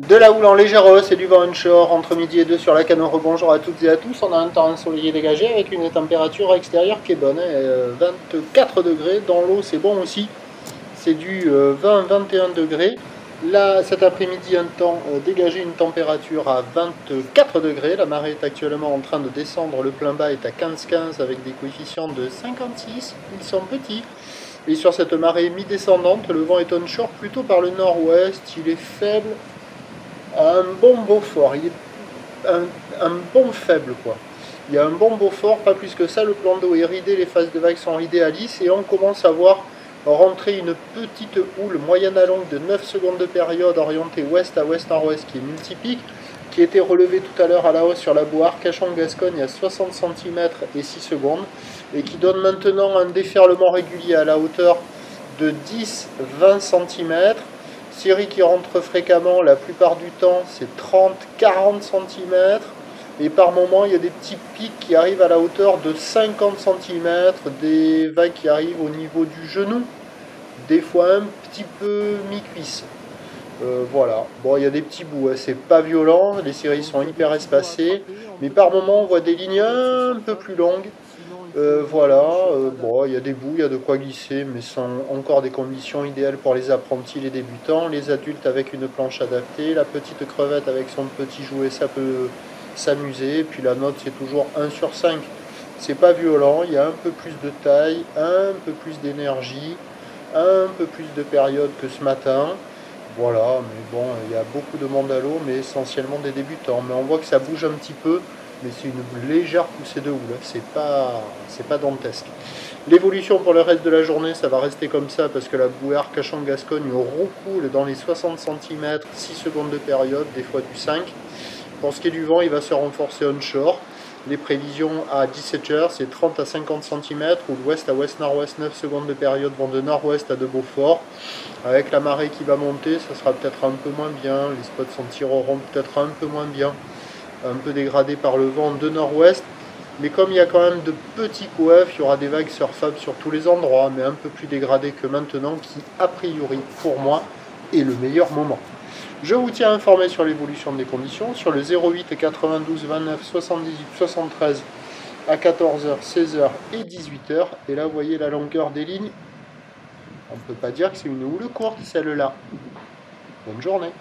De la houle en légère hausse et du vent onshore entre midi et 2 sur la Cano. Bonjour à toutes et à tous. On a un temps ensoleillé dégagé avec une température extérieure qui est bonne. 24 degrés. Dans l'eau, c'est bon aussi. C'est du 20-21 degrés. Là, cet après-midi, un temps dégagé, une température à 24 degrés. La marée est actuellement en train de descendre. Le plein bas est à 15-15 avec des coefficients de 56. Ils sont petits. Et sur cette marée mi-descendante, le vent est onshore plutôt par le nord-ouest. Il est faible. Un bon Beaufort, il est un bon faible quoi. Il y a un bon Beaufort, pas plus que ça, le plan d'eau est ridé, les phases de vagues sont ridées à lisse et on commence à voir rentrer une petite houle moyenne à longue de 9 secondes de période orientée ouest à ouest-nord-ouest qui est multipique, qui était relevée tout à l'heure à la hausse sur la Boire, Cachan-Gascogne à 60 cm et 6 secondes et qui donne maintenant un déferlement régulier à la hauteur de 10-20 cm. Série qui rentre fréquemment, la plupart du temps c'est 30-40 cm et par moment il y a des petits pics qui arrivent à la hauteur de 50 cm, des vagues qui arrivent au niveau du genou, des fois un petit peu mi-cuisse. Voilà, bon il y a des petits bouts, hein. C'est pas violent, les séries sont hyper espacées, mais par moment on voit des lignes un peu plus longues. Bon, il y a des bouts, il y a de quoi glisser, mais ce sont encore des conditions idéales pour les apprentis, les débutants, les adultes avec une planche adaptée, la petite crevette avec son petit jouet, ça peut s'amuser, puis la note c'est toujours 1 sur 5. C'est pas violent, il y a un peu plus de taille, un peu plus d'énergie, un peu plus de période que ce matin. Voilà, mais bon, il y a beaucoup de monde à l'eau, mais essentiellement des débutants. Mais on voit que ça bouge un petit peu. Mais c'est une légère poussée de houle, c'est pas dantesque. L'évolution pour le reste de la journée, ça va rester comme ça parce que la Bouère Cachan-Gascogne recoule dans les 60 cm, 6 secondes de période, des fois du 5. Pour ce qui est du vent, il va se renforcer onshore. Les prévisions à 17h, c'est 30 à 50 cm, ou l'ouest à ouest-nord-ouest, 9 secondes de période vont de nord-ouest à de Beaufort. Avec la marée qui va monter, ça sera peut-être un peu moins bien, les spots s'en tireront peut-être un peu moins bien. Un peu dégradé par le vent de nord-ouest, mais comme il y a quand même de petits coefs, il y aura des vagues surfables sur tous les endroits, mais un peu plus dégradées que maintenant, qui a priori pour moi est le meilleur moment. Je vous tiens informé sur l'évolution des conditions sur le 08 92 29 78 73 à 14h, 16h et 18h, et là vous voyez la longueur des lignes, on ne peut pas dire que c'est une houle courte celle-là. Bonne journée.